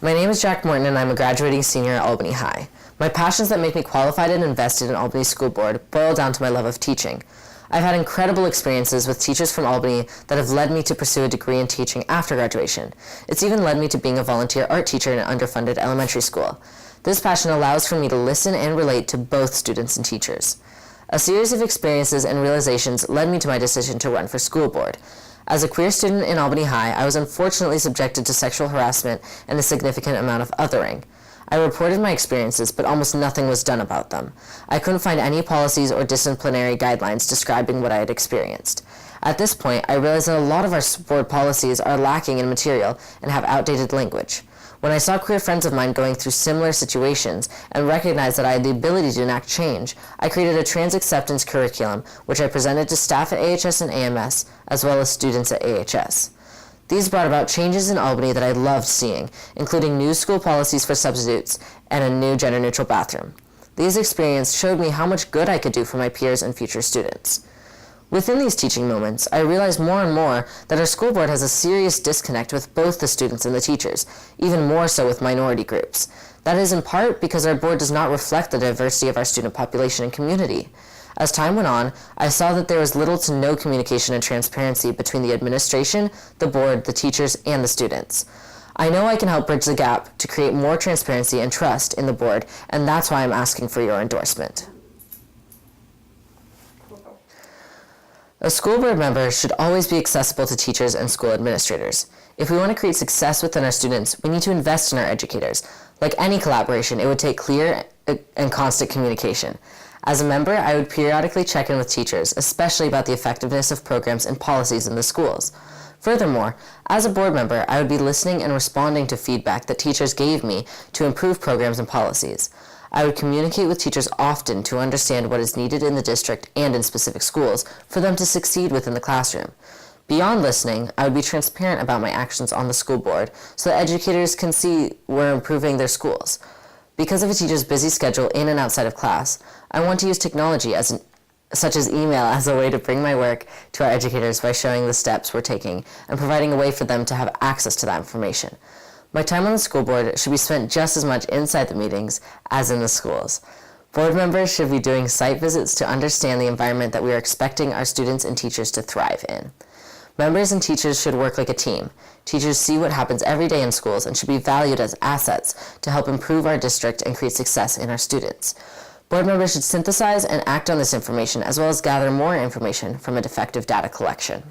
My name is Jack Morton, and I'm a graduating senior at Albany High. My passions that make me qualified and invested in Albany School Board boil down to my love of teaching. I've had incredible experiences with teachers from Albany that have led me to pursue a degree in teaching after graduation. It's even led me to being a volunteer art teacher in an underfunded elementary school. This passion allows for me to listen and relate to both students and teachers. A series of experiences and realizations led me to my decision to run for school board. As a queer student in Albany High, I was unfortunately subjected to sexual harassment and a significant amount of othering. I reported my experiences, but almost nothing was done about them. I couldn't find any policies or disciplinary guidelines describing what I had experienced. At this point, I realized that a lot of our board policies are lacking in material and have outdated language. When I saw queer friends of mine going through similar situations and recognized that I had the ability to enact change, I created a trans acceptance curriculum, which I presented to staff at AHS and AMS, as well as students at AHS. These brought about changes in Albany that I loved seeing, including new school policies for substitutes and a new gender-neutral bathroom. These experiences showed me how much good I could do for my peers and future students. Within these teaching moments, I realized more and more that our school board has a serious disconnect with both the students and the teachers, even more so with minority groups. That is in part because our board does not reflect the diversity of our student population and community. As time went on, I saw that there was little to no communication and transparency between the administration, the board, the teachers, and the students. I know I can help bridge the gap to create more transparency and trust in the board, and that's why I'm asking for your endorsement. A school board member should always be accessible to teachers and school administrators. If we want to create success within our students, we need to invest in our educators. Like any collaboration, it would take clear and constant communication. As a member, I would periodically check in with teachers, especially about the effectiveness of programs and policies in the schools. Furthermore, as a board member, I would be listening and responding to feedback that teachers gave me to improve programs and policies. I would communicate with teachers often to understand what is needed in the district and in specific schools for them to succeed within the classroom. Beyond listening, I would be transparent about my actions on the school board so that educators can see we're improving their schools. Because of a teacher's busy schedule in and outside of class, I want to use technology such as email as a way to bring my work to our educators by showing the steps we're taking and providing a way for them to have access to that information. My time on the school board should be spent just as much inside the meetings as in the schools. Board members should be doing site visits to understand the environment that we are expecting our students and teachers to thrive in. Members and teachers should work like a team. Teachers see what happens every day in schools and should be valued as assets to help improve our district and create success in our students. Board members should synthesize and act on this information as well as gather more information from a effective data collection.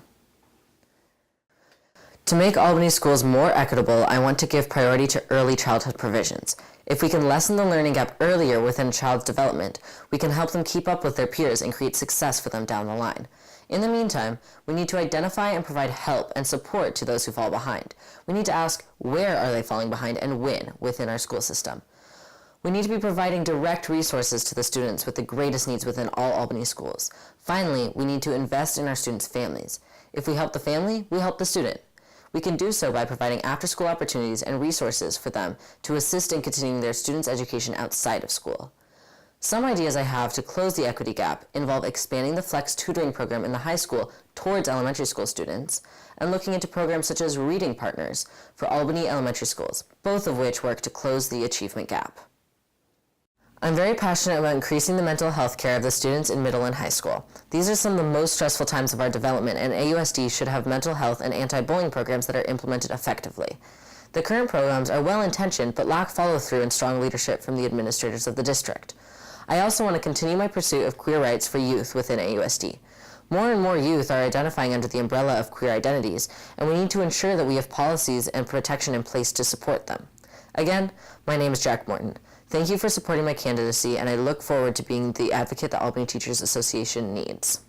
To make Albany schools more equitable, I want to give priority to early childhood provisions. If we can lessen the learning gap earlier within a child's development, we can help them keep up with their peers and create success for them down the line. In the meantime, we need to identify and provide help and support to those who fall behind. We need to ask, where are they falling behind and when within our school system? We need to be providing direct resources to the students with the greatest needs within all Albany schools. Finally, we need to invest in our students' families. If we help the family, we help the student. We can do so by providing after-school opportunities and resources for them to assist in continuing their students' education outside of school. Some ideas I have to close the equity gap involve expanding the flex tutoring program in the high school towards elementary school students and looking into programs such as reading partners for Albany elementary schools, both of which work to close the achievement gap. I'm very passionate about increasing the mental health care of the students in middle and high school. These are some of the most stressful times of our development, and AUSD should have mental health and anti-bullying programs that are implemented effectively. The current programs are well-intentioned but lack follow-through and strong leadership from the administrators of the district. I also want to continue my pursuit of queer rights for youth within AUSD. More and more youth are identifying under the umbrella of queer identities, and we need to ensure that we have policies and protection in place to support them. Again, my name is Jack Morton. Thank you for supporting my candidacy, and I look forward to being the advocate that Albany Teachers Association needs.